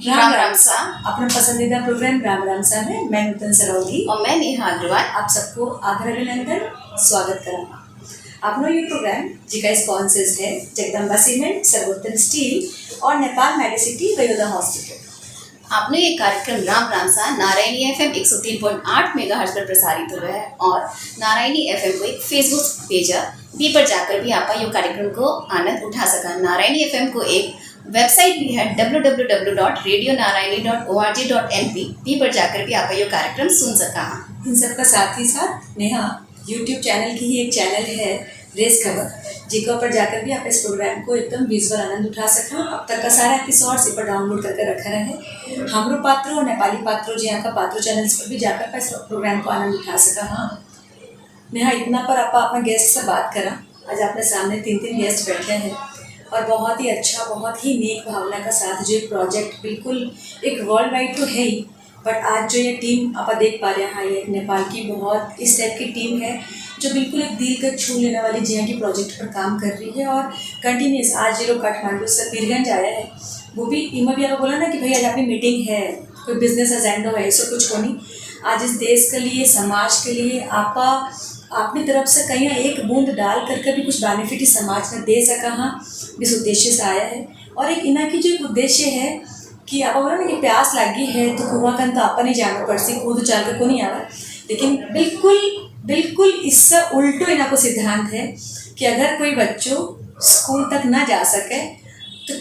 राम राम सा। अपना पसंदीदा प्रोग्राम राम राम सा में मैं नूतन सरोगी और मैं नेहा अग्रवाल आप सबको आदर अभिनंदन स्वागत करा। आपनो ये प्रोग्राम जिका स्पॉन्सर्स है जगदम्बा सीमेंट, सर्वोत्तम स्टील और नेपाल मेडिसिटी वयोदा हॉस्पिटल। आपने ये कार्यक्रम राम राम सा नारायणी एफएम 103.8 मेगाहर्ट्ज पर प्रसारित हुआ है और नारायणी एफएम को एक फेसबुक पेज है बी पर जाकर भी आप ये कार्यक्रम को आनंद उठा सका। नारायणी एफएम को एक वेबसाइट भी है www.radionaraini.org.np बी पर जाकर भी आप ये कार्यक्रम सुन सका। इन सबका साथ ही साथ नेहा यूट्यूब चैनल की ही एक चैनल है रेस खबर, जिका पर जाकर भी आप इस प्रोग्राम को एकदम विजुअल आनंद उठा सका। अब तक का सारा एपिसोड्स इस पर डाउनलोड करके रखा रहे। हमरो पात्रों और नेपाली पात्रों जी यहाँ का पात्रों चैनल्स पर भी जाकर इस प्रोग्राम को आनंद उठा सका। हाँ नेहा, इतना पर आप अपने गेस्ट से बात करा। आज अपने सामने तीन गेस्ट बैठे हैं और बहुत ही अच्छा, बहुत ही नेक भावना का साथ जो प्रोजेक्ट बिल्कुल एक वर्ल्ड वाइड तो है ही, बट आज जो ये टीम आप देख पा रहे हैं, ये नेपाल की बहुत इस टाइप की टीम है जो बिल्कुल एक दिल का छू लेने वाली जिया की प्रोजेक्ट पर काम कर रही है और कंटिन्यूस। आज ये लोग काठमांडू से पीरगंज आया है, वो भी इमा भी आपको बोला ना कि भाई आज आपकी मीटिंग है, कोई बिजनेस एजेंडा है, इसको कुछ को नहीं। आज इस देश के लिए, समाज के लिए आप अपनी तरफ से कहीं एक बूंद डाल करके भी कुछ बेनिफिट इस समाज में दे सका। हाँ, इस उद्देश्य से आया है। और एक इना की जो एक उद्देश्य है कि आप बोला ना कि प्यास लगी है तो कुआं कन तो आप नहीं जाना पड़सी, कूद चाल के को नहीं आवा। लेकिन बिल्कुल इससे उल्टो इना को सिद्धांत है कि अगर कोई बच्चों स्कूल तक ना जा सके तो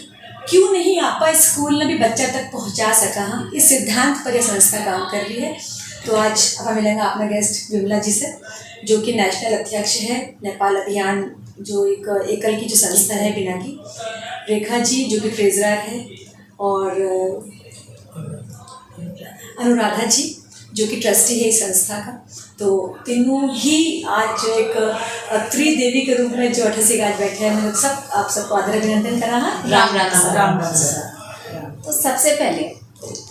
क्यों नहीं आप स्कूल में भी बच्चा तक पहुंचा सका। हाँ, इस सिद्धांत पर यह संस्था काम कर रही है। तो आज हमें मिलेगा अपना गेस्ट विमला जी से, जो कि नेशनल अध्यक्ष है नेपाल अभियान, जो एक एकल की जो संस्था है बिना की, रेखा जी जो कि ट्रेजरर है, और अनुराधा जी जो कि ट्रस्टी है इस संस्था का। तो तीनों ही आज एक त्रिदेवी के रूप में जो 88 आज बैठे हैं, सब आप सबको आदर अभिनंदन करा। राम राम सा। राम राम सा। तो सबसे पहले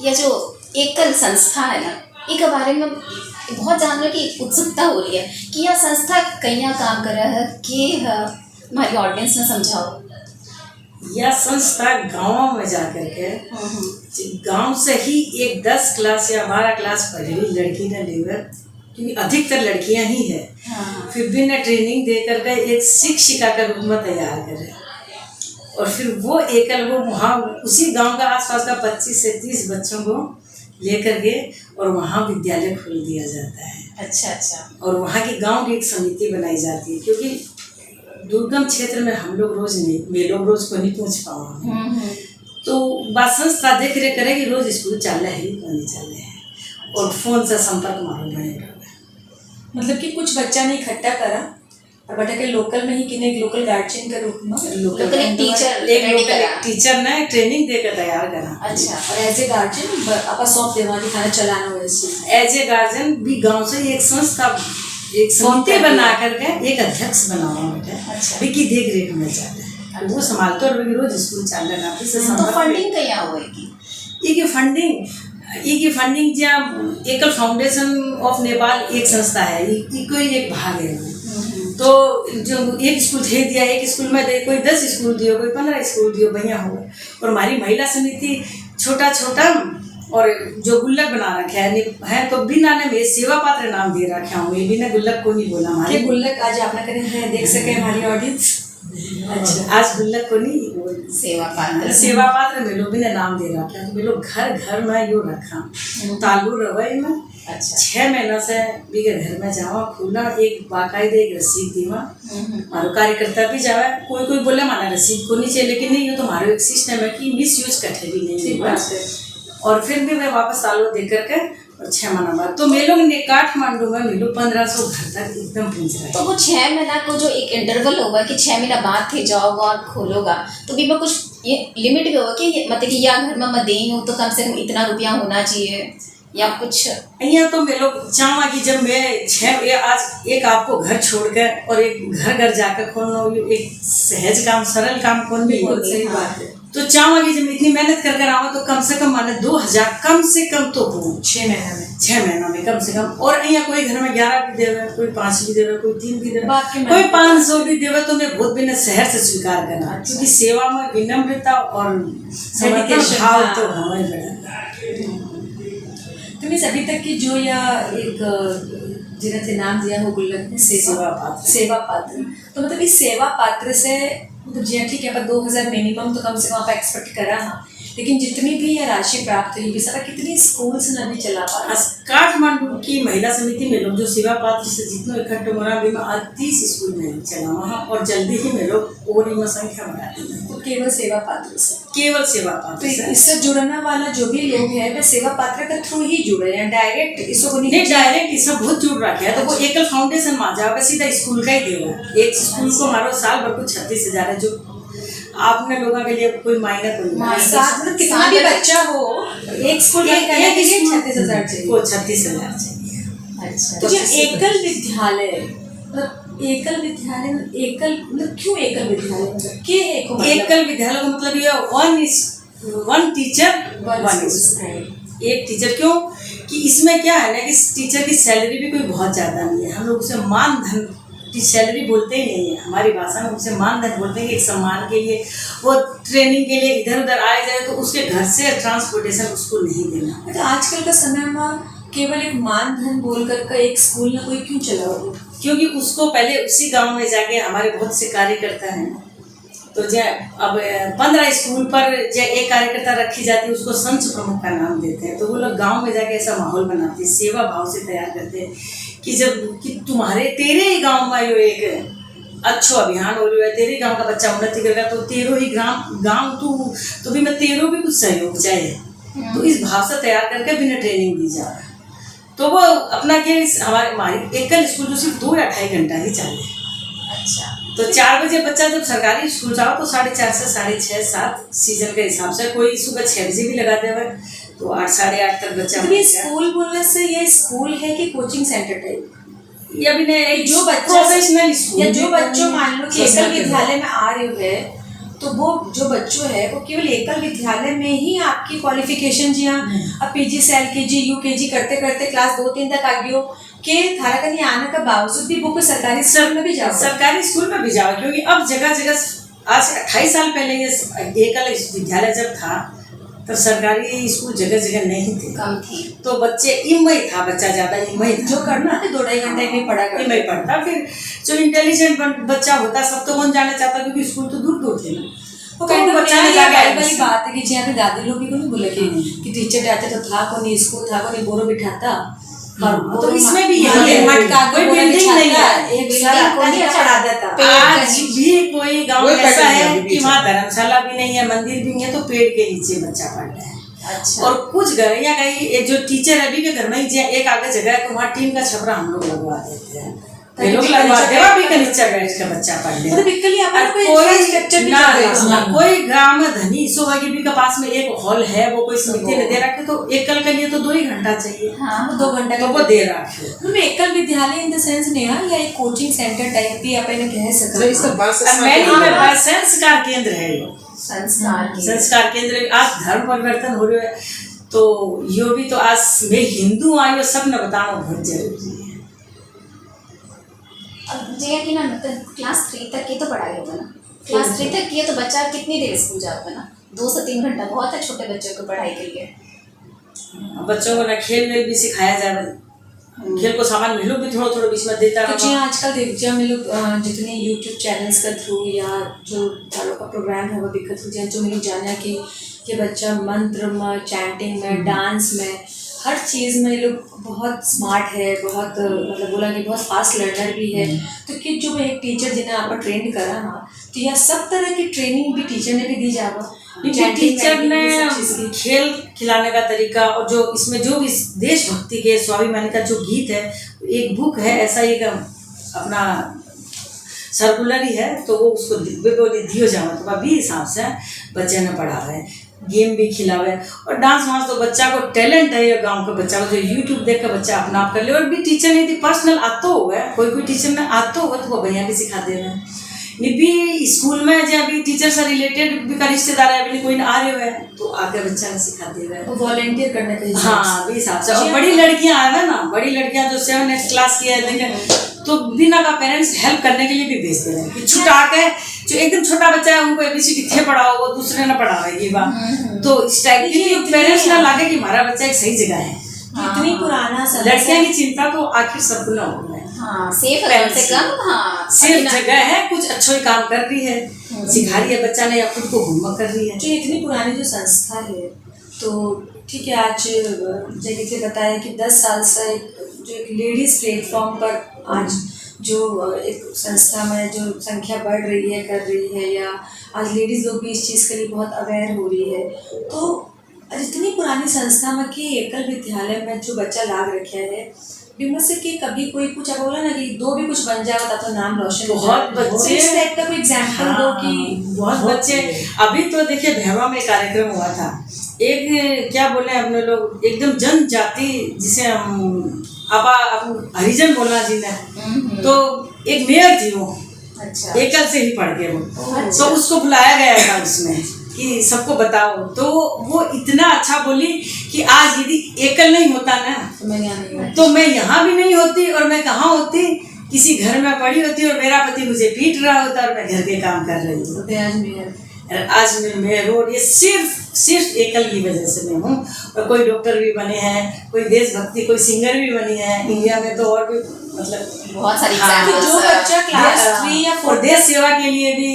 यह जो एकल संस्था है ना, इसके बारे में बहुत जानने की उत्सुकता हो रही है कि यह संस्था कहीं काम कर रहा है कि हमारी ऑडियंस में समझाओ। यह संस्था गाँव में जाकर के गांव से ही एक 10 क्लास या 12 क्लास पढ़ी लड़की ने लेकर, क्योंकि अधिकतर लड़कियां ही है, फिर भी ने ट्रेनिंग दे करके एक शिक्षिका के रूप में तैयार करे और फिर वो एकल वो वहाँ उसी गांव का आसपास का 25 से 30 बच्चों को लेकर के और वहाँ विद्यालय खोल दिया जाता है। अच्छा। और वहाँ की गांव की एक समिति बनाई जाती है, क्योंकि दुर्गम क्षेत्र में हम लोग रोज को नहीं पहुँच पाओ। तो बात संस्था देख रेख करेगी, रोज स्कूल चल रहे हैं नहीं चल रहे हैं और फोन से संपर्क मालूम बनेगा। मतलब कि कुछ बच्चा ने इकट्ठा करा और बेटा के लोकल में ही किने एक लोकल गार्जियन के रूप में लोकल टीचर ने ट्रेनिंग देकर तैयार करा। अच्छा, और एज ए गार्जियन आप सौंप देवा कि खाना चलाना हो एज ए गार्जियन भी गांव से एक संस्था, एक समिति बना करके एक अध्यक्ष बना हुआ बेटा। अच्छा, विकी देख रेख में चल रहा है, वो संभालते और रोज स्कूल चल रहा है। तो फंडिंग क्या होगी? ये फंडिंग जहाँ एकल फाउंडेशन ऑफ नेपाल एक संस्था है, कोई एक भाग है। तो जो एक स्कूल दे दिया, एक स्कूल में दे, कोई 10 स्कूल दियो, कोई 15 स्कूल दियो, बढ़िया हो। और हमारी महिला समिति छोटा और जो गुल्लक बना रखे है तो बिना ने में सेवा पात्र नाम दे रखे हूँ, ये बिना गुल्लक को नहीं बोला। हमारे गुल्लक आज आपने करे हैं, देख सके हमारी ऑडियंस। अच्छा, आज गुल्लक को नहीं, सेवा पात्र में लोग बिना नाम दे रखे हैं। तो वे लोग घर में यो रखा तालू रवई में। अच्छा, 6 महीना से बिगे घर में जावा खुला एक बाकायदे एक रसीद दीवा, हमारे कार्यकर्ता भी जावा। कोई बोले माना रसीद को नहीं चाहिए, लेकिन नहीं, ये तो हमारे एक सिस्टम है कि मिस यूज कटे भी नहीं। और फिर भी मैं वापस तालू दे करके और 6 महीना बाद तो मेलों ने काठमांडू में 1500 घर तक एकदम पहुँच रहा है। तो वो 6 महीना को जो एक इंटरवल होगा कि 6 महीना बाद थे जाओगा और खोलोगा, तो भी में कुछ ये लिमिट भी होगा कि मतलब कि या घर में मैं दें हूँ तो कम से कम इतना रुपया होना चाहिए, या कुछ? यहाँ तो मैं लोग चाहवा कि जब मैं आज एक आपको घर छोड़कर और एक घर घर जाकर खोलना एक सहज काम सरल काम खोल भी सही बात है। तो चाहवा कि जब इतनी मेहनत कर आवा तो कम से कम माने 2000 कम से कम तो हो 6 महीना में कम से कम। और यहाँ कोई घर में 11 भी देवे, कोई 5 भी देवे, कोई 3 भी देवे, कोई कोई 500 भी देवे, तो मैं बहुत बिना शहर से स्वीकार करना। क्योंकि सेवा में विनम्रता और समर्पण भाव तो हमारे बड़ा। तो मिस अभी तक की जो या एक जिन्हें नाम दिया हो गुल्लक ने सेवा पात्र, तो मतलब इस सेवा पात्र से मतलब जी ठीक है, पर 2000 मिनिमम तो कम से कम आप एक्सपेक्ट करा हाँ, लेकिन जितनी भी यह राशि प्राप्त हुई सारा कितनी स्कूल्स ने भी चला पा। काठमांडू की महिला समिति में लोग जो सेवा पात्र से जितने इकट्ठे मरा भी 30 स्कूल में चला वहाँ, और जल्दी ही में लोग और संख्या बढ़ाते हैं। तो केवल सेवा पात्र से, केवल सेवा पात्र तो इससे जुड़ने वाला जो भी लोग है वह सेवा पात्र के थ्रू ही जुड़े हैं, डायरेक्ट इसको नहीं डायरेक्ट इससे बहुत जुड़ रखा है। तो वो एकल फाउंडेशन में जाओगे सीधा स्कूल का ही देगा। एक स्कूल को मारो साल भर को 36,000 है, जो आपने लोगों के लिए कोई मायने को मतलब कितना भी बच्चा हो एक स्कूल का करने के लिए 36,000 चाहिए, वो 36,000 चाहिए। अच्छा, तो एकल विद्यालय मतलब एकल मतलब क्यों एकल विद्यालय मतलब क्या है? एकल विद्यालय का मतलब ये वन टीचर वन स्कूल। एक टीचर क्यों कि इसमें क्या है ना कि टीचर की सैलरी भी कोई बहुत ज़्यादा नहीं है। हम लोग उसे मानधन की सैलरी बोलते ही नहीं है, हमारी भाषा में उसे मानधन बोलते हैं। एक सम्मान के लिए वो ट्रेनिंग के लिए इधर उधर आए जाए तो उसके घर से ट्रांसपोर्टेशन उसको नहीं देना। तो आजकल का समय में केवल एक मानधन बोलकर का एक स्कूल में कोई क्यों चला हो? क्योंकि उसको पहले उसी गांव में जाके हमारे बहुत से कार्यकर्ता हैं, तो अब 15 स्कूल पर एक कार्यकर्ता रखी जाती है, उसको संच प्रमुख का नाम देते हैं। तो वो लोग गांव में जाके ऐसा माहौल बनाते हैं, सेवा भाव से तैयार करते हैं कि तेरे ही गांव में यो एक अच्छा अभियान हो रहा है, तेरे गांव का बच्चा उन्नति करेगा तो तेरो ही गांव तो भी मैं तेरो भी कुछ सहयोग चाहिए। तो इस भाव से तैयार करके बिना ट्रेनिंग दी जा रहा है। तो वो अपना हमारी एकल स्कूल जो सिर्फ 2 या 2.5 घंटा ही चले। अच्छा, तो 4 बजे बच्चा जब सरकारी स्कूल जाओ तो 4:30 से 6:30 7 सीजन के हिसाब से, कोई सुबह 6 बजे भी लगाते हुए तो 8 साढ़े 8 तक बच्चा। तो ये स्कूल बोलने से ये स्कूल है कि कोचिंग सेंटर टाइप? या भी नहीं, जो बच्चा प्रोफेशनल स्कूल या जो बच्चों मान लो कि एकल विद्यालय में आ रहे हुए, तो वो जो बच्चों है वो केवल एकल विद्यालय में ही आपकी क्वालिफिकेशन जी हाँ अब पीजी से LKG UKG करते करते क्लास 2-3 तक आ गई हो के थारा कहीं आने का बावजूद भी वो सरकारी स्कूल में भी जाओ, सरकारी स्कूल में भी जाओ। क्योंकि अब जगह जगह आज 28 साल पहले ये एकल विद्यालय जब था तो सरकारी स्कूल जगह जगह नहीं थे, कम थी। तो बच्चे इमई था, बच्चा ज्यादा इमई था, जो करना है 2-2.5 घंटे में पढ़ता। फिर जो इंटेलिजेंट बच्चा होता सब तो कौन जाना चाहता, क्योंकि स्कूल तो दूर दूर थे ना। वो कहीं बच्चा ने जाके वाली बात है कि जी यहाँ दादी लोग भी को नहीं बोले कि टीचर जाते तो था को नहीं, स्कूल था को नहीं, बोरो बिठाता। तो इसमें भी कोई बिल्डिंग नहीं है, आज भी कोई गांव ऐसा है कि वहाँ धर्मशाला भी नहीं है, मंदिर भी नहीं है, तो पेड़ के नीचे बच्चा पढ़ रहा है। अच्छा, और कुछ घर या कहीं जो टीचर अभी के घर में ही एक आगे जगह है तो वहाँ टीन का छपरा हम लोग लगवा देते हैं, लोग लगवा देवा भी नीचे बैठ के बच्चा पढ़ ले। कोई गाँव में धनी सोहागी भी के पास में एक हॉल है, वो कोई समिति ने दे रखे, तो एकल के लिए तो 2 ही घंटा चाहिए। हाँ, 2 घंटा तो वो दे रखे। एकल विद्यालय इन द सेंस नेहा या एक कोचिंग सेंटर टाइप भी अपन कह सकते संस्कार केंद्र है, संस्कार केंद्र। आज धर्म परिवर्तन हो रहा है तो यो भी तो आज मैं हिंदू आयु सब न बताना बहुत जरूरी है। अब जया कि ना मतलब क्लास 3 तक की तो पढ़ाई होगा ना, क्लास 3 तक की है तो बच्चा कितनी देर स्कूल जाओगा ना, 2 से 3 घंटा बहुत है छोटे बच्चों को पढ़ाई के लिए। बच्चों को ना खेल में भी सिखाया जाए, खेल को सामान मिलो भी थोड़ा थोड़ा बीच में देता है। तो आजकल देखिए हम लोग जितने YouTube चैनल्स के थ्रू या जो चारों का प्रोग्राम है वो दिक्कत हो जाए, जो मैंने जाना कि ये बच्चा मंत्र में, चैंटिंग में, डांस में, हर चीज़ में ये लोग बहुत स्मार्ट है, बहुत मतलब बोला कि बहुत फास्ट लर्नर भी है। तो कि जो एक टीचर जिन्हें आप ट्रेन करा ना, तो यह सब तरह की ट्रेनिंग भी टीचर ने भी दी जावा। टीचर ने खेल खिलाने का तरीका और जो इसमें जो भी देशभक्ति के स्वाभिमान का जो गीत है, एक बुक है ऐसा एक अपना सर्कुलर ही है, तो वो उसको बोले दियो जावा तो भी हिसाब से बच्चे ने पढ़ावे, गेम भी खिलावे। और डांस वांस तो बच्चा को टैलेंट है, ये गांव का बच्चा को जो यूट्यूब देख कर बच्चा अपना आप कर ले। और भी टीचर नहीं थी पर्सनल आता हुआ है, कोई टीचर ने आता हुआ तो वो भैया भी सिखा दे रहे हैं। भी स्कूल में जब अभी टीचर से रिलेटेड भी का रिश्तेदार है, अभी कोई आ रहे हुए हैं तो आगे बच्चा ने सिखा दे रहा है, वो वॉलंटियर करने के हाँ भी हिसाब से। और बड़ी लड़कियां आए हैं ना, बड़ी लड़कियां जो 7th क्लास की है देखें, तो बिना का पेरेंट्स हेल्प करने के लिए भी भेज दे रहे हैं। छुटा के जो एकदम छोटा बच्चा है उनको ABCD थे पढ़ाओ, वो दूसरे ने पढ़ा रही है। तो इस टाइप की पेरेंट्स ना लागे कि हमारा बच्चा एक सही जगह है। इतनी पुराना लड़कियां की चिंता तो आखिर सबको ना हो रहा है। हाँ, सेफ है कम से कम। हाँ, सेफ जगह है, कुछ अच्छा ही काम कर रही है, सिखा रही है बच्चा ने या खुद को होमवर्क कर रही है। जो इतनी पुरानी जो संस्था है, तो ठीक है, आज जगह से बताया कि 10 साल से जो एक लेडीज प्लेटफॉर्म पर आज जो एक संस्था में जो संख्या बढ़ रही है, कर रही है, या आज लेडीज़ लोग भी इस चीज़ के लिए बहुत अवेयर हो रही है। तो इतनी पुरानी संस्था में कि एकल विद्यालय में जो बच्चा लाग रखे है, से कि कभी कोई कुछ अब बोला ना कि दो भी कुछ बन जाएगा तो नाम रोशन। बहुत बच्चे इस टाइप का कोई एग्जाम्पल दो कि बहुत बच्चे। अभी तो देखिए भैरवा में कार्यक्रम हुआ था, एक क्या बोले अपने लोग एकदम जनजाति जिसे हम हरिजन बोलना जी ने, तो एक मेयर थी वो, अच्छा, एकल से ही पढ़ के वो, तो उसको बुलाया गया था उसमें कि सबको बताओ। तो वो इतना अच्छा बोली कि आज यदि एकल नहीं होता ना तो मैं यहाँ भी नहीं होती, और मैं कहाँ होती, किसी घर में पड़ी होती और मेरा पति मुझे पीट रहा होता और मैं घर के काम कर रही हूँ। आज मैं रोड, ये सिर्फ एकल की वजह से मैं हूँ। और कोई डॉक्टर भी बने हैं, कोई देशभक्ति, कोई सिंगर भी बनी है इंडिया में, तो और भी मतलब बहुत सारी जो बच्चा क्लास 3 या 4 देश सेवा के लिए भी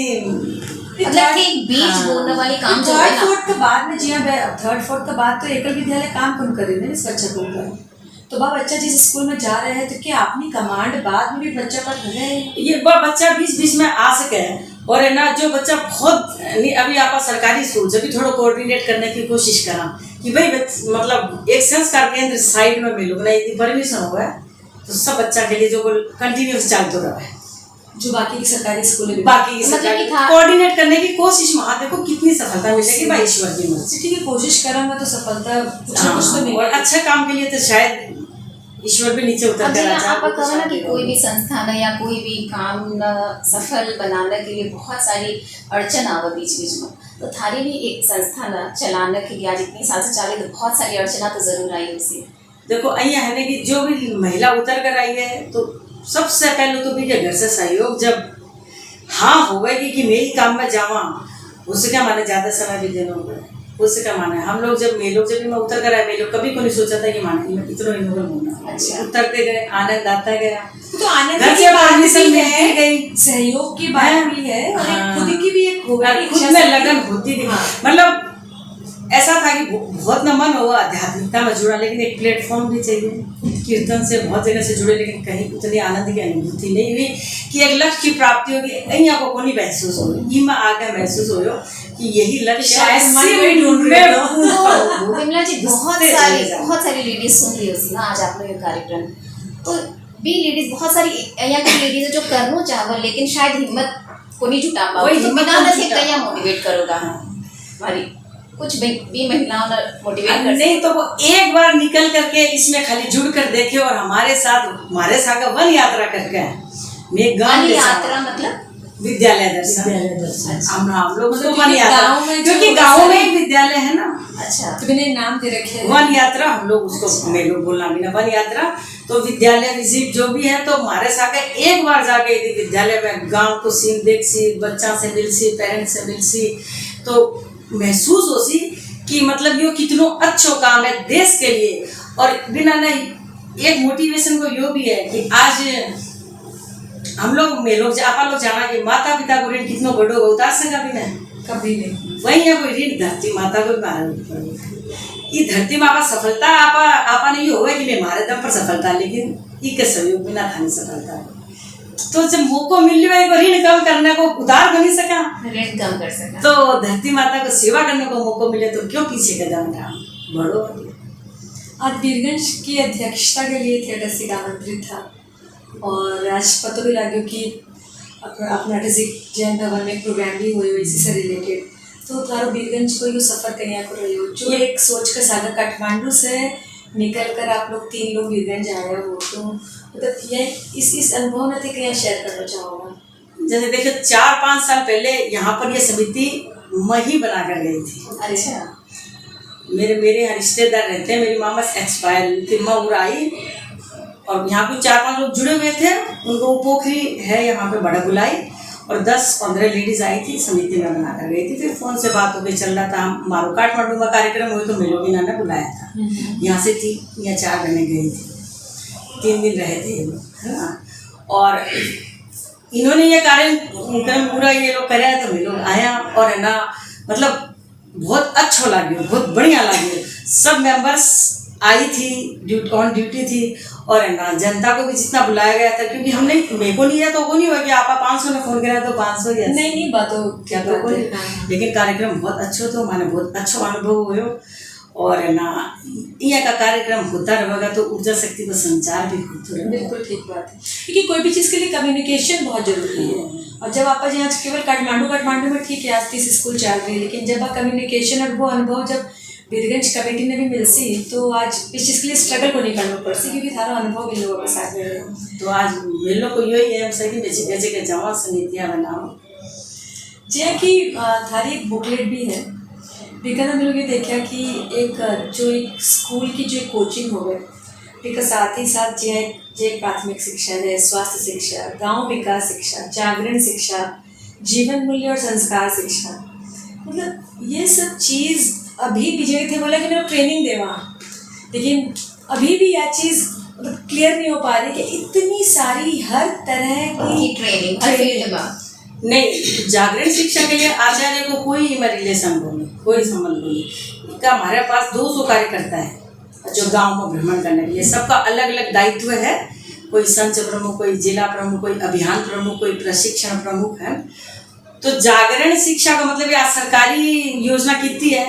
मतलब कि बीच बोलने वाली काम जो है ना, 3rd 4th के बाद में, जी हाँ 3rd 4th के बाद तो एकल विद्यालय काम कौन करे ना इस बच्चा को ऊपर। तो वह बच्चा जिस स्कूल में जा रहे हैं, तो क्या अपनी कमांड बाद में भी बच्चा पर रहे, ये वह बच्चा बीच में आ सके। और है ना, जो बच्चा बहुत अभी आप सरकारी स्कूल से भी थोड़ा कोऑर्डिनेट करने की कोशिश करा कि भाई मतलब एक संस्कार केंद्र साइड में मिलो ना, यदि परमिशन हुआ है तो सब बच्चा के लिए जो कंटिन्यूस चलते रहा है, जो बाकी की सरकारी स्कूल है, बाकी मतलब कोऑर्डिनेट करने की कोशिश में। देखो कितनी सफलता मिलेगी भाई ईश्वर की मर्जी। ठीक है, कोशिश करूँगा तो सफलता कुछ तो मिलेगी। और अच्छे काम के लिए तो शायद ईश्वर भी नीचे उतर कर आप कहो ना कि कोई भी संस्थान या कोई भी काम सफल बनाने के लिए बहुत सारी अड़चन आवे बीच में, तो थारी भी एक संस्थान चलाने के लिए आज इतनी साल से चाले तो बहुत सारी अड़चना तो जरूर आई उसे। देखो अहिया है कि जो भी महिला उतर कर आई है, तो सबसे पहले तो भी घर से सहयोग जब हाँ होगा कि मैं ही काम में जावा, उससे क्या माने ज़्यादा समय भी देना होगा, उससे क्या माने। हम लोग जब मैं उतर कर आए, मैं लोग कभी को नहीं सोचा था कि माने मैं इतना इन्वॉल्व होना। अच्छा, उतरते गए, आनंद आता गया, तो आनंद घर से परमिशन मिलती गई, सहयोग की बात भी है, और खुद की भी एक होगा, खुद में लगन होती थी। मतलब ऐसा था कि बहुत न मन हुआ आध्यात्मिकता में जुड़ा, लेकिन एक प्लेटफॉर्म भी चाहिए। कीर्तन से बहुत जगह से जुड़े, लेकिन कहीं उतनी आनंद की अनुभूति नहीं हुई कि एक लक्ष्य की प्राप्ति होगी। यहाँ को नहीं महसूस हो, ये में आगे महसूस हो कि यही लक्ष्य विमला जी, बहुत सारी लेडीज सुन रही होती ना आज आप लोग ये कार्यक्रम, तो भी लेडीज बहुत सारी यहाँ की लेडीज है जो करना चाहो लेकिन शायद हिम्मत को नहीं जुटा पाओ, क्या मोटिवेट करोगा हमारी कुछ भी महिलाओं ने मोटिवेट कर नहीं, तो वो एक बार निकल करके इसमें खाली जुड़ कर देखे और हमारे साथ वन यात्रा करके वन यात्रा मतलब विद्यालय दर्शन। हम लोग तो वन यात्रा, क्योंकि गाँव में एक विद्यालय है ना। अच्छा, तो मैंने नाम दे रखे हैं वन यात्रा, हम लोग उसको मैं लोग बोलना भी ना वन यात्रा। तो विद्यालय विजिट जो भी है, तो हमारे साथ एक बार जाके यदि विद्यालय में गाँव को सीन देख सी, बच्चा से मिल सी, पेरेंट्स से मिल सी, तो महसूस हो सी कि मतलब यो कितनो अच्छो काम है देश के लिए। और बिना नहीं एक मोटिवेशन को यो भी है कि आज हम लोग में लोग आपा लोग जाना कि माता पिता को ऋण कितनो बड़ो उतार सका भी नहीं, कभी नहीं। वही है कोई ऋण धरती माता को ये धरती में आपा सफलता आपा नहीं होगा कि मैं हमारे दम पर सफलता, लेकिन इसके सहयोग बिना था नहीं सफलता। तो जब मौको मिल रहा है ऋण कम करने को, उधार बनी सका, ऋण कम कर सका, तो धरती माता को सेवा करने को मौको मिले तो क्यों पीछे कदम उठा बढ़ो। आज वीरगंज की अध्यक्षता के लिए थिएटर से आमंत्रित था, और आज पता भी लगे कि अपना जैन भवन में प्रोग्राम भी हुए इसी से रिलेटेड। तो थारो बीरगंज को यो सफ़र कहीं कर रही हो जो एक सोच का सागर काठमांडू से निकल कर आप लोग 3 लोग बीरगंज आए हो, तो मतलब ये इस अनुभव में थे क्या शेयर करना चाहोगा? जैसे देखो 4-5 साल पहले यहाँ पर ये समिति मैं ही बना कर गई थी। अच्छा। मेरे यहाँ रिश्तेदार रहते हैं, मेरी मामा एक्सपायर हुई थी, मैं आई और यहाँ कुछ 4-5 लोग जुड़े हुए थे। उनको पोखरी है यहाँ पे बड़ा बुलाई और 10-15 लेडीज आई थी, समिति में बना कर गई थी। फिर फोन से बात हो गई, चल रहा था हमारो काठमांडू में कार्यक्रम हुए तो मेलोबीना ने बुलाया था। यहाँ से 3 या 4 जने गई थी, 3 दिन रहे थे ये लोग, है ना। और इन्होंने ये कार्यक्रम पूरा ये लोग कराया तो हम लोग आया और है ना, मतलब बहुत अच्छा लगे, बहुत बढ़िया लगे। सब मेंबर्स आई थी, ऑन ड्यूटी थी और है ना जनता को भी जितना बुलाया गया था, क्योंकि हमने मेरे को नहीं है तो वो नहीं हुआ कि आप 500 ने फोन करा तो 500 ही नहीं बात हो क्या तो कोई, लेकिन कार्यक्रम बहुत अच्छा था, मैंने बहुत अच्छा अनुभव हुआ। और है ना यहाँ का कार्यक्रम होता रहेगा तो ऊर्जा शक्ति का संचार भी होता रहेगा। बिल्कुल ठीक बात है, क्योंकि कोई भी चीज़ के लिए कम्युनिकेशन बहुत जरूरी है। और जब आप यहाँ केवल काठमांडू में ठीक है आज 30 स्कूल चल रही है, लेकिन जब आप कम्युनिकेशन और वो अनुभव जब बीरगंज कमेटी ने भी मिलसी तो आज इस चीज़ के लिए स्ट्रगल को नहीं करना पड़ती, क्योंकि सारा अनुभव भी लोगों के साथ में। तो आज मेलों को यही है सही बेचे के जमा समितियाँ बनाओ। जी कि थारी एक बुकलेट भी है, लेकिन हम लोग ये देखा कि एक स्कूल की जो कोचिंग हो गए, ठीक साथ ही साथ जे प्राथमिक शिक्षा है, स्वास्थ्य शिक्षा, गांव विकास शिक्षा, जागरण शिक्षा, जीवन मूल्य और संस्कार शिक्षा, मतलब ये सब चीज़ अभी भी जो थे बोला कि मैं ट्रेनिंग देवा, लेकिन अभी भी यह चीज़ मतलब क्लियर नहीं हो पा रही कि इतनी सारी हर तरह की ट्रेनिंग नहीं। जागरण शिक्षा के लिए आचार्य को कोई रिलेशन को नहीं, कोई संबंध नहीं। इसका हमारे पास 200 कार्यकर्ता है जो गांव में भ्रमण करने के लिए, सबका अलग अलग दायित्व है। कोई संच प्रमुख, कोई जिला प्रमुख, कोई अभियान प्रमुख, कोई प्रशिक्षण प्रमुख है। तो जागरण शिक्षा का मतलब यह सरकारी योजना कितनी है,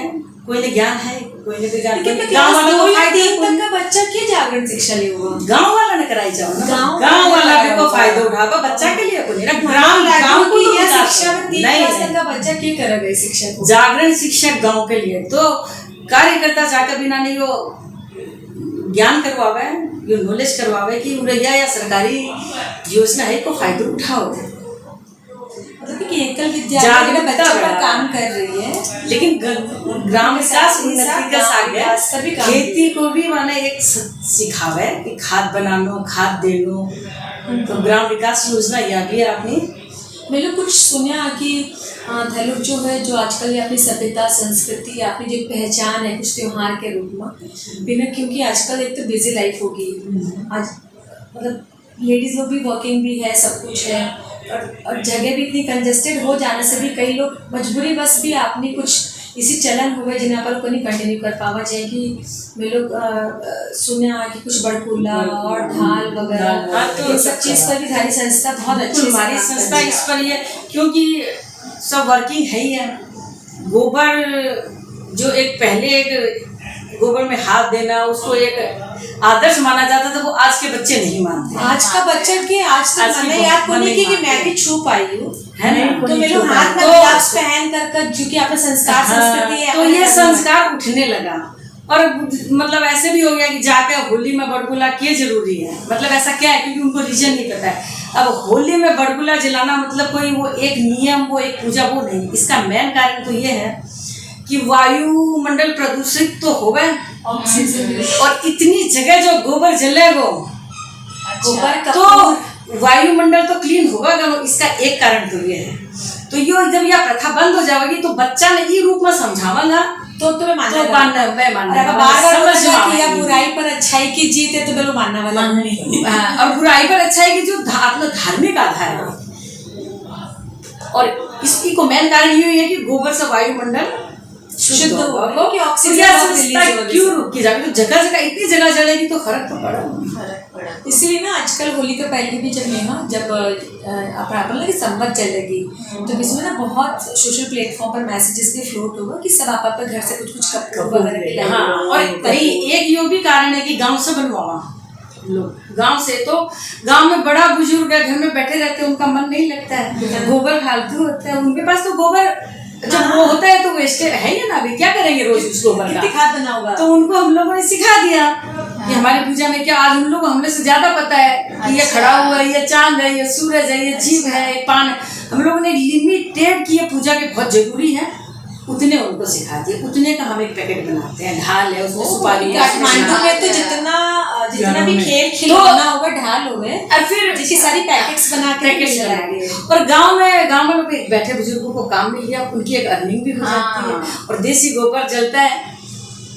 कोई ने ज्ञान है, कोई ने विज्ञान। गाँव वाला को फायदे तक का बच्चा क्या जागरण शिक्षा ले हुआ, गाँव वाला ने कराई जाओ ना, गाँव वाला भी को फायदा उठाओ बच्चा के लिए, कोई ग्राम को शिक्षा में 3 क्लास तक का बच्चा क्या करेगा शिक्षा को। जागरण शिक्षा गाँव के लिए तो कार्यकर्ता जाकर बिना नहीं वो ज्ञान करवावे, यो नॉलेज करवावे कि उड़ैया या सरकारी योजना है को फायदा उठाओ। कि एकल विद्यालय बच्चों पर काम कर रही है, लेकिन ग्राम विकास उन्नति का साथ खेती को भी माने एक सिखावे कि खाद बनानो, खाद देनो। तो ग्राम विकास योजना यह भी है अपनी। मैंने कुछ सुना कि लोग जो है जो आजकल ये अपनी सभ्यता संस्कृति अपनी जो पहचान है कुछ त्योहार के रूप में बिना, क्योंकि आजकल एक तो बिजी लाइफ होगी, आज मतलब लेडीज लोग भी वर्किंग भी है, सब कुछ है और जगह भी इतनी कंजेस्टेड हो जाने से भी कई लोग मजबूरी बस भी अपनी कुछ इसी चलन हुए जिन्हें पर को नहीं कंटिन्यू कर पावा जाए कि मैं लोग सुना कि कुछ बड़कुल्ला और ढाल वगैरह तो ये सब चीज़ पर भी हमारी संस्था बहुत अच्छी, हमारी संस्था इस पर ये क्योंकि सब वर्किंग है ही है। गोबर जो एक पहले एक गोबर में हाथ देना उसको एक आदर्श माना जाता था, वो आज के बच्चे नहीं मानते। आज का बच्चा के आज तक मैंने याद को नहीं कि मैं भी छू पाई हूँ, है ना। तो मेरे हाथ में ग्लव्स पहन कर जो कि आपका संस्कार संस्कृति है, तो ये संस्कार उठने लगा। और मतलब ऐसे भी हो गया कि जाकर होली में बड़गुला क्या जरूरी है, मतलब ऐसा क्या है क्योंकि उनको रीजन नहीं पता है। अब होली में बड़गुला जलाना मतलब कोई वो एक नियम, वो एक पूजा, वो नहीं। इसका मेन कारण तो ये है कि वायुमंडल प्रदूषित तो हो गए, और इतनी जगह जो गोबर जलेगा गोबर का तो वायुमंडल तो क्लीन होगा। इसका एक कारण तो ये है। तो ये जब यह प्रथा बंद हो जाएगी तो बच्चा ने ये रूप में समझावागा तो मैं मानना बार बुराई पर अच्छाई की जीत है तो बिल्कुल मानना वाला नहीं। और बुराई पर अच्छाई की जो अपना धार्मिक आधार है। और इसी को मेन कारण ये है कि गोबर से वायुमंडल शुद्ध होगा, क्योंकि ऑक्सीजन क्यों रुक की जाएगी। तो जगह जगह इतनी जगह जलेगी तो फर्क तो पड़ा। इसीलिए ना आजकल होली के पहले भी जब अपना कि संवत चलेगी तो इसमें ना बहुत सोशल प्लेटफॉर्म पर मैसेजेस भी फ्लोट होगा कि सब आप घर से कुछ कपड़े वगैरह के। और एक यो भी कारण है कि गांव से बनवावा हम लोग गांव से, तो गांव में बड़ा बुजुर्ग है, घर में बैठे रहते हैं, उनका मन नहीं लगता है, गोबर फालतू होता है उनके पास, तो गोबर जब वो होता है तो वेस्ट है ही ना, अभी क्या करेंगे रोज उस गोबर का, खाद बना होगा। तो उनको हम लोगों ने सिखा दिया कि हमारी पूजा में क्या, आज उन लोग हमने से ज्यादा पता है कि ये खड़ा हुआ है, ये चांद है, ये सूरज है, ये जीव है, ये पान है। हम लोगों ने लिमिटेड की ये पूजा के बहुत जरूरी है, उतने उनको सिखा दिए, उतने का हम एक पैकेट बनाते हैं, ढाल है उसमें सुपारी। काठमांडू में तो जितना भी खेल खिलौना होगा, ढाल हो गए, और फिर जिसकी सारी पैकेट्स बना के और गांव वालों को बैठे बुजुर्गों को काम मिल गया, उनकी एक अर्निंग भी हो जाती है, और देसी गोबर जलता है।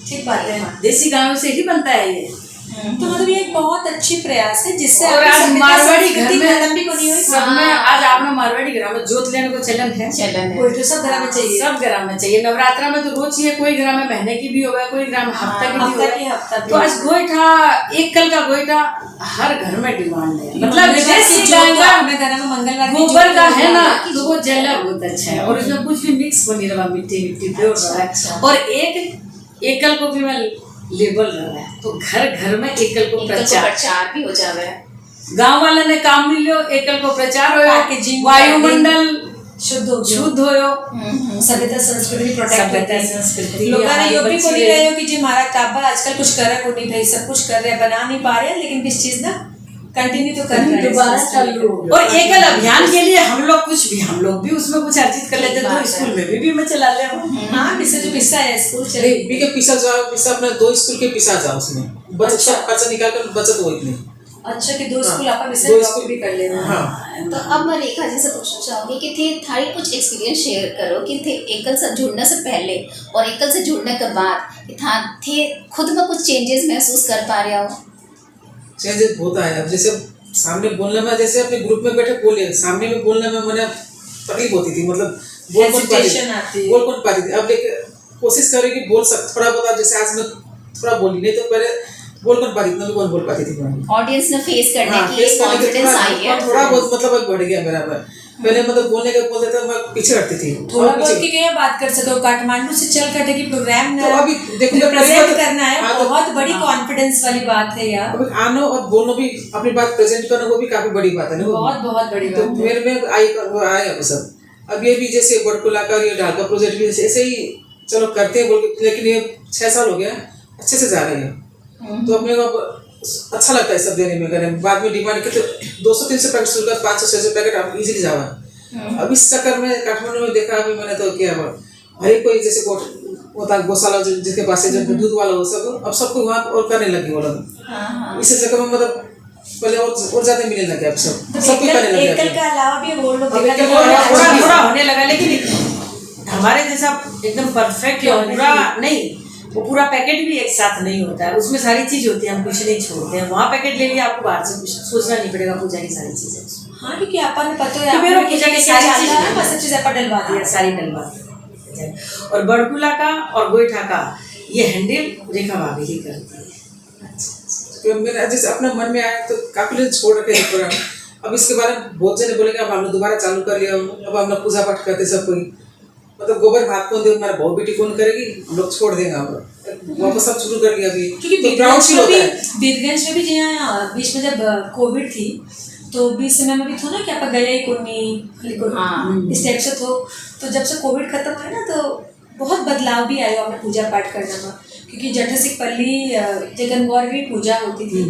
ठीक बात है, देसी गायों से ही बनता है ये। तो मतलब ये एक बहुत अच्छी प्रयास है, जिससे और आज मारवाड़ी घर में खत्म भी नहीं हुई सब में, आज आपने मारवाड़ी घर में जोत लेने को चलन है, कोई तो सब घर में चाहिए, सब घर में चाहिए। नवरात्रा में तो रोज चाहिए, कोई घर में महीने की भी होगा, कोई घर में हफ्ता की भी होगा। तो आज गोईठा, एक कल का गोईठा हर घर में डिमांड है, मतलब विदेशी घर में मंगलवार गोबर का है ना, तो वो जला बहुत अच्छा है, और उसमें कुछ भी मिक्स नहीं रहा, मिट्टी प्योर रहा है। और एक कल को भी मैं लेबल रहा है, तो घर घर में एकल को प्रचार भी हो जावे। गांव वाले ने काम मिलियो, एकल को प्रचार हो, वायुमंडल शुद्ध हो, सभ्यता संस्कृति संस्कृति लोगों ने यो भी को नहीं रहे हो कि जी महाराज ताबा आजकल कुछ कर रहा नहीं भाई, सब कुछ कर रहे हैं, बना नहीं पा रहे हैं, लेकिन किस चीज ना कंटिन्यू तो कर रहे हैं, दोबारा चालू। और एकल अभियान के लिए हम लोग भी उसमें कुछ अर्जित कर लेते हैं, तो स्कूल में भी मैं चला ले। हाँ, जो पिस्सा है स्कूल चले भी के पिसा अपना 2 स्कूल के पिसा जाओ, उसमें बचत सब खर्चा निकाल कर बचत हो इतनी। अच्छा कि 2 स्कूल आप विषय भी कर लेना। हाँ। तो अब मैं रेखा जी से पूछना चाहूंगी कि थे थारी कुछ एक्सपीरियंस शेयर करो कि थे एकल से जुड़ने से पहले और एकल से जुड़ने के बाद थे खुद में कुछ चेंजेस महसूस कर पा रहे हो? चेंजेस होता है। अब जैसे सामने बोलने में, जैसे अपने ग्रुप में बैठे बोले, सामने में बोलने में मैंने तकलीफ होती थी, मतलब बोल कौन पाती थी। अब लेकिन कोशिश करें कि थोड़ा बहुत, जैसे आज मैं थोड़ा बोली, नहीं तो पहले बोल कौन पाती थी, कौन बोल पाती थी। ऑडियंस ने फेस करने की कॉन्फिडेंस आई है, थोड़ा बहुत मतलब बढ़ गया मेरा। पहले मतलब बोलने के बोलते थे, मैं पीछे हटती थी। थोड़ा बहुत की क्या बात कर सको, काठमांडू से चल करके की प्रोग्राम तो अभी देखो प्रेजेंट करना है, बहुत बड़ी कॉन्फिडेंस वाली बात है यार। अभी आना और बोलना भी, अपनी बात प्रेजेंट करना, वो भी काफी बड़ी बात है, बहुत बड़ी बात है। तो मेरे में आए अब सब। अब ये भी जैसे बड़कुला का ये ढाल का प्रोजेक्ट भी ऐसे ही चलो करते हैं बोल के, लेकिन ये 6 साल हो गया अच्छे से जा रहे हैं, तो अपने को अच्छा लगता है सब देने में। अगर बाद में डिमांड के तो 200-300 पैकेट शुल्क, 500-600 पैकेट आप इजीली जावा। अब इस चक्कर में काठमांडू में देखा अभी मैंने, तो क्या हर एक कोई जैसे होता गौशाला जिसके पास है, जो दूध वाला हो, सब अब सबको वहाँ और करने लगे वो लोग। इस चक्कर में मतलब पहले और ज्यादा मिलने लगे, अब सब करने लगे। एकल के अलावा भी वो लोग थोड़ा होने लगा, लेकिन हमारे जैसा एकदम परफेक्ट पूरा नहीं, वो पूरा पैकेट भी एक साथ नहीं होता है, उसमें सारी चीज होती है, हम कुछ नहीं छोड़ते हैं। वहाँ पैकेट ले लिया, आपको बाहर से कुछ सोचना नहीं पड़ेगा, पूजा की सारी चीजें। हाँ, क्योंकि अपन पता है तो मेरा पूजा की सारी चीज अपन डलवा दिया, सारी डलवा दी। और बड़कुला का और गोईठा का ये हैंडल रेखा भाभी ही करती है। तो मेरा जैसे अपना मन में आया तो काफी लोग छोड़ रखे प्रोग्राम। अब इसके बारे में बहुत जने बोलेंगे, अब हमने दोबारा चालू कर लिया, अब हम लोग पूजा पाठ करते सब कोई, मतलब गोबर भात कौन दे, हमारा बहु बेटी कौन करेगी, हम लोग छोड़ देंगे। अब वापस सब शुरू कर लिया अभी, क्योंकि प्राउड फील होता है। बीरगंज में भी जहाँ बीच में जब कोविड थी, तो बीच समय में भी था ना कि आप गया ही कोई इस टाइप से तो जब से कोविड खत्म हुआ ना, तो बहुत बदलाव भी आया अपने पूजा पाठ करने में। क्योंकि जठसिक पल्ली जगनगौर भी पूजा होती थी,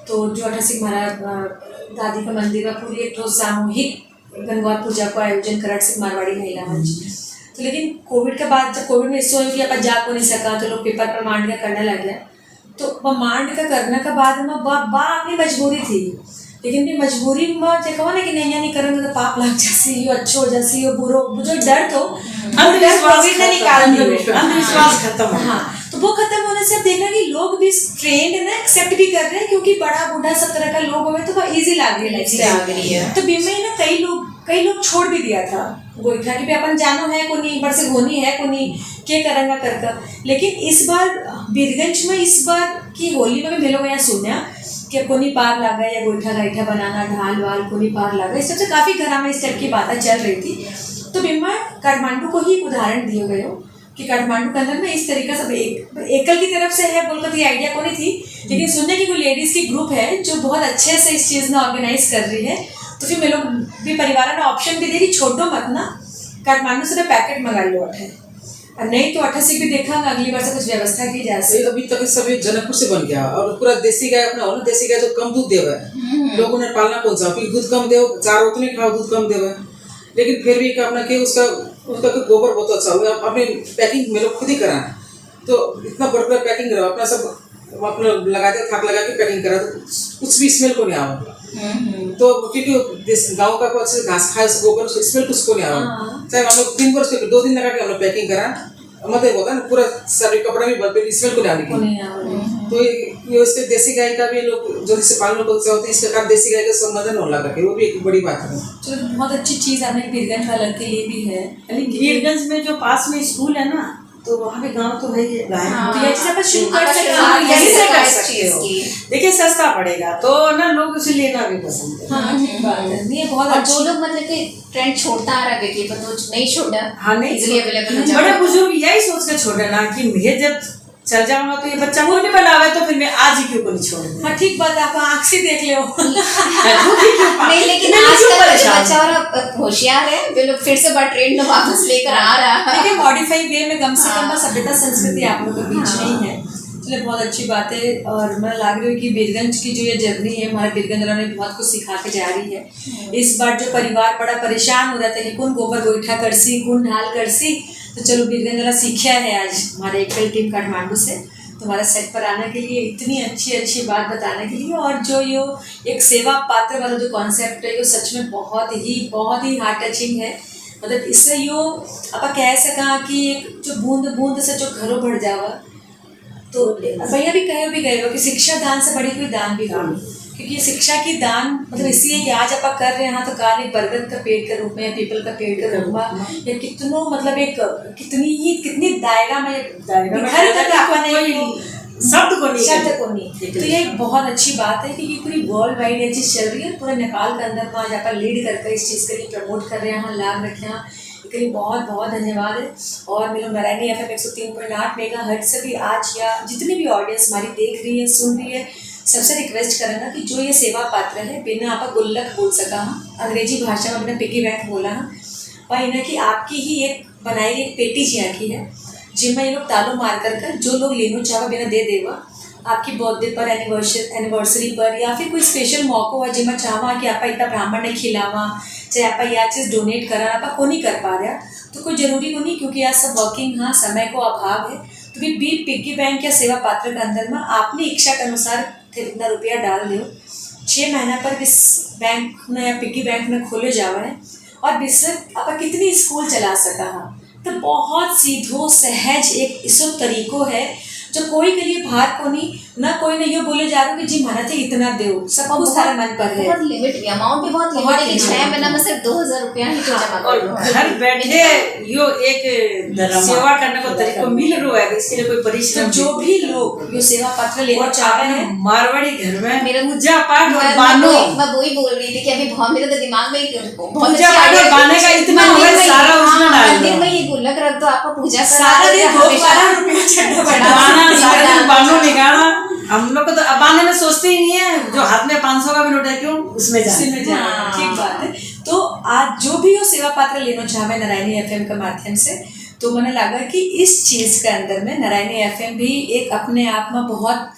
तो जो अठसिक महाराज दादी का मंदिर में पूरी एक सामूहिक गणगौर पूजा को आयोजन करा सिख मारवाड़ी महिला मंच। तो लेकिन कोविड के बाद, जब कोविड में इससे कि अपन जा को नहीं सका, तो लोग पेपर पर मांड का करने लग गया। तो मांड का करने के बाद में अपनी मजबूरी थी, लेकिन भी मजबूरी में जो कहो ना कि नहीं करेंगे तो पाप लग जासी, यो अच्छो जासी, यो बुरो, जो डर तो अंधविश्वास खत्म। हाँ, तो वो खत्म होने से अब देखना कि लोग भी ट्रेंड ना एक्सेप्ट भी कर रहे हैं, क्योंकि बड़ा बूढ़ा सब तरह का लोग हुए तो वो इजी लग रही है। तो बीमे ना कई लोग छोड़ भी दिया था गोईठा कि अपन जानो है को नहीं, बड़ से घोनी है को नहीं, क्या करेंगे कर। लेकिन इस बार बीरगंज में इस बार की होली में भी मेलों में यहाँ सुना कि कोनी पार लगा या गोईठा गाइठा बनाना, ढाल वाल कोनी पार लगा, इस सबसे काफ़ी घरा में इस टाइप की बातें चल रही थी। तो बिम्मा काठमांडू को ही उदाहरण दिए गए हो कि काठमांडू के अंदर ना इस तरीका से एकल की तरफ से है बोलकर ये आइडिया को नहीं थी, लेकिन सुनने की कोई लेडीज़ की ग्रुप है जो बहुत अच्छे से इस चीज़ ना ऑर्गेनाइज कर रही है। तो फिर मैं लोग भी परिवार ने ऑप्शन भी दे कि छोड़ो मत ना, काठमांडू से पैकेट मंगा लो अठे, और नहीं तो अठे से भी देखा अगली बार से कुछ व्यवस्था की जा सकती। अभी तक सब जनकपुर से बन गया और पूरा देसी गाय अपना हो ना, देसी गाय जो कम दूध देवे लोगों ने पालना कौन सा, फिर दूध कम दे, चार उतने खाओ दूध कम देवे, लेकिन फिर भी अपना के उसका गोबर बहुत अच्छा हुआ। अपने पैकिंग में लोग खुद ही कराएं, तो इतना बड़ा पैकिंग रहा अपना सब अपना लगा के थाक लगा के पैकिंग करा, तो कुछ भी स्मेल को नहीं आवा। तो क्योंकि गाँव का अच्छे घास खाए उस गोबर स्मेल कुछ को नहीं आवा। चाहे हम लोग 3 वर्ष 2 दिन लगा के हम लोग पैकिंग करा, मतलब होता है ना पूरा सारे कपड़ा भी बल्कि स्मेल को डालने की। तो ये इससे देसी गाय का भी लोग जल्दी से पालन को चाहते हैं, इसके कारण देसी गाय का संवर्धन होने लगा है, वो भी एक बड़ी बात है। चलो बहुत अच्छी चीज़ आपने बीरगंज वालों के लिए भी है। बीरगंज में जो पास में स्कूल है ना, तो वहाँ पे गांव तो है ही है, तो ये चीज़ आप शुरू कर सकते हाँ, हो, यहीं से कर इस सकते चीज़ हो। की। देखिए सस्ता पड़ेगा तो ना लोग उसे लेना भी पसंद है। हाँ ठीक बात है, नहीं बहुत और अच्छी। जो लोग मतलब कि ट्रेंड छोड़ता आ रहा है बेटी पर, तो नहीं छोड़ा, हाँ नहीं इजीली अवेलेबल हो बड़े जाएगा। बुजुर्ग यही सोच के छोड़े ना कि मैं जब चल जाऊंगा तो ये बच्चा को नहीं बनावे, तो फिर मैं आज ही क्यों को नहीं छोड़ूंगा। हाँ ठीक बात है, आप आँख से देख ले नहीं लेकिन आजकल का जो बच्चा और होशियार है, जो लोग फिर से बड़ा ट्रेंड में वापस लेकर आ रहा है। देखिए मॉडिफाई वे में कम से कम सभ्यता संस्कृति आप लोगों के बीच में ही है। चलिए बहुत अच्छी बात है, और मैं लग रही हूँ कि बीरगंज की जो ये जर्नी है हमारे बीरगंज वालों ने बहुत कुछ सिखा के जा रही है। इस बार जो परिवार बड़ा परेशान हो रहा था कि कौन गोबर गोईठा करसी कौन ढाल करसी, तो चलो बीरगंज वाला सीखा है आज हमारे एकल टीम काठमांडू से तुम्हारा सेट पर आने के लिए, इतनी अच्छी बात बताने के लिए। और जो यो एक सेवा पात्र वाला जो कॉन्सेप्ट है, ये सच में बहुत ही हार्ट टचिंग है। मतलब इससे यो आप कह सका कि एक जो बूंद बूंद से जो घरों भर जावा, तो भैया भी कहे भी गए हो कि शिक्षा दान से बड़ी कोई दान भी हो, क्योंकि ये शिक्षा की दान मतलब इसलिए कि आज आप कर रहे हैं तो काल एक बरगद का पेड़ के रूप में, पीपल का पेड़ के रूप में, या कितनों मतलब एक कितनी दायरा में घर तक अपने शब्द को नहीं। तो ये एक बहुत अच्छी बात है कि ये पूरी वर्ल्ड वाइड ये चीज़ चल रही है, पूरे नेपाल के अंदर में आज आप लीड करके इस चीज़ के लिए प्रमोट कर रहे हैं, लाभ रखे हैं, इसके लिए बहुत धन्यवाद है। और मेरे नारायणी FM 103.8 मेगाहर्ट्ज से भी आज या जितनी भी ऑडियंस हमारी देख रही है सुन रही है, सबसे रिक्वेस्ट करेंगे कि जो ये सेवा पात्र है बिना आप गुल्लक बोल सका, अंग्रेजी भाषा में बिना पिगी बैंक बोला, और इन्हें कि आपकी ही एक बनाई एक पेटी जिया की है, जिनमें ये लोग तालों मार कर जो लोग लेना चाहो बिना दे देवा, आपकी बर्थडे पर, एनिवर्सरी पर, या फिर कोई स्पेशल मौका है जिनमें चाहवा कि आप इतना ब्राह्मण ने खिलावा, चाहे आप यह चीज़ डोनेट करा, आप को नहीं कर पा रहा तो कोई ज़रूरी को नहीं, क्योंकि आज सब वर्किंग हाँ समय को अभाव है, तो भी पिग्गी बैंक या सेवा पात्र के अंदर में आपने इच्छा के अनुसार फिर इतना रुपया डाल दो। 6 महीना पर इस बैंक में या पिग्गी बैंक में खोले जावा है, और बिस्तर आप कितनी स्कूल चला सका हाँ, तो बहुत सीधो सहज एक इसो तरीको है जो कोई के लिए भार को नहीं ना, कोई नहीं ये बोले जा रहा कि जी माना थे इतना दो, सब कुछ सारा मन पर है। बहुत लिमिट भी, अमाउंट भी बहुत लिमिट है कि 6 महीना में सिर्फ 2000 रुपया ही तो जमा और करो। घर बैठे यो एक सेवा करने को तरीका मिल रहा है, इसके लिए कोई तो परिश्रम जो भी लोग ये सेवा पत्र लेना चाह रहे हैं, मारवाड़ी घर में मेरा पूजा पाठ और मैं बानो, वही बोल रही थी कि अभी बहुत मेरे तो दिमाग में बहुत पूजा पाठ और बाने का इतना हुआ सारा उसमें डाल मंदिर दो। में ये गुल्लक रख दो, आपको पूजा सारा दिन 12 रुपया चढ़ा बाना सारा दिन बानो निकाला, हम लोग को तो अबाने में सोचते ही नहीं है, जो हाथ में 500 का भी नोट है क्यों उसमें जाए। ठीक बात है। तो आज जो भी वो सेवा पात्र लेना चाहे नारायणी FM के माध्यम से, तो मैंने लगा कि इस चीज़ के अंदर में नारायणी FM भी एक अपने आप में बहुत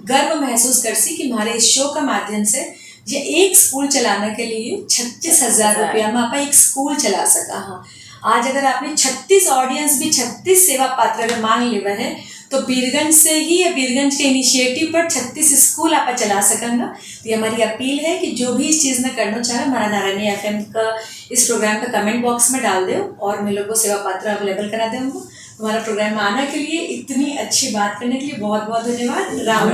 गर्व महसूस कर सी कि हमारे इस शो के माध्यम से ये एक स्कूल चलाने के लिए 36,000 रुपया में आप एक स्कूल चला सका। हाँ आज अगर आपने 36 ऑडियंस भी 36 सेवा पात्र अगर मांग लेवा है, तो बीरगंज से ही या बीरगंज के इनिशिएटिव पर 36 स्कूल आप चला सकेंगे। तो ये हमारी अपील है कि जो भी इस चीज़ में करना चाहे हमारा नारायणी FM का इस प्रोग्राम का कमेंट बॉक्स में डाल दो, और मैं लोग को सेवा पात्र अवेलेबल करा दे उनको। हमारा प्रोग्राम में आने के लिए, इतनी अच्छी बात करने के लिए बहुत धन्यवाद। राम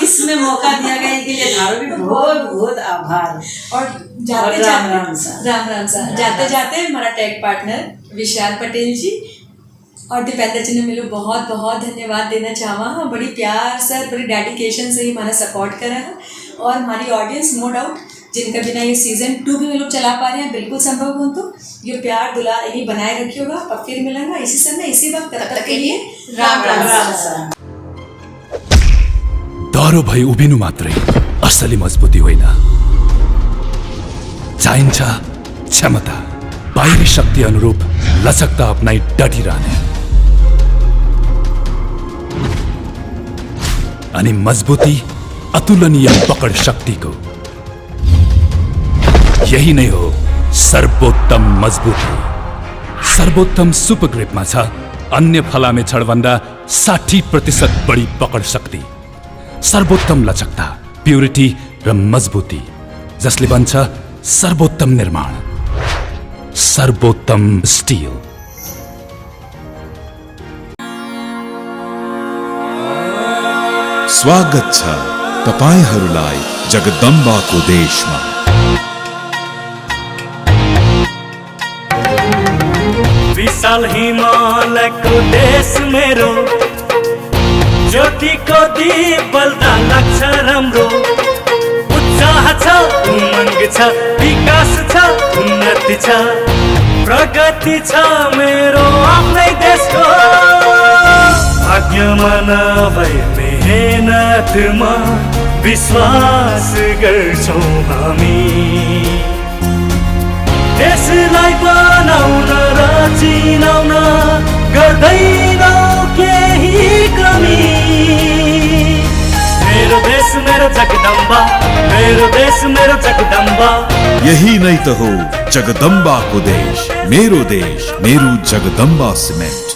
इसमें मौका दिया गया के लिए बहुत आभार। और जाते राम सा जाते हमारा टैग पार्टनर विशाल पटेल जी और दीपेंद्र जी ने मिलो बहुत धन्यवाद देना चाहवा। हाँ बड़ी प्यार से बड़ी डेडिकेशन से ही हमारा सपोर्ट करा है, और हमारी ऑडियंस नो डाउट जिनका बिना ये सीजन 2 भी हम लोग चला पा रहे हैं, बिल्कुल संभव हो तो ये प्यार दुलार यही बनाए रखिएगा। और फिर मिलेंगे इसी समय इसी वक्त, तब तक के लिए राम राम राम। डह्रो भई उभिनु मात्रै असली मजबुती होइन, चाहिन्छ क्षमता, बाहिरी शक्ति अनुरूप लचकता अपनाई डटिरहने अनि मजबुती अतुलनीय पकड शक्तिको। यही नै हो सर्वोत्तम मजबुती। सर्वोत्तम सुपर ग्रिपमा छ अन्य फलामे छडभन्दा 60% बढी पकड शक्ति, सर्वोत्तम लचकता, प्युरिटी र मजबुती, जसले बन्छ सर्वोत्तम निर्माण, सर्वोत्तम स्टिल। स्वागत छ तपाईहरूलाई जगदम्बाको देशमा। विशाल हिमालयको देश मेरो, ज्योतिको दीप बल्दा लाग्छ राम्रो। उत्साह छ, उमङ्ग छ, विकास छ, उन्नति छ, प्रगति छ मेरो आफ्नै देशको। भाग्यमा नभए मेहनतमा विश्वास गर्छौँ हामी। देशलाई बनाउन र चिनाउन गर्दैनौँ केही कमी। मेरो देश मेरो जगदम्बा, मेरो देश मेरो जगदम्बा। यही नै त हो जगदम्बाको देश, मेरो जगदम्बा सिमेन्ट।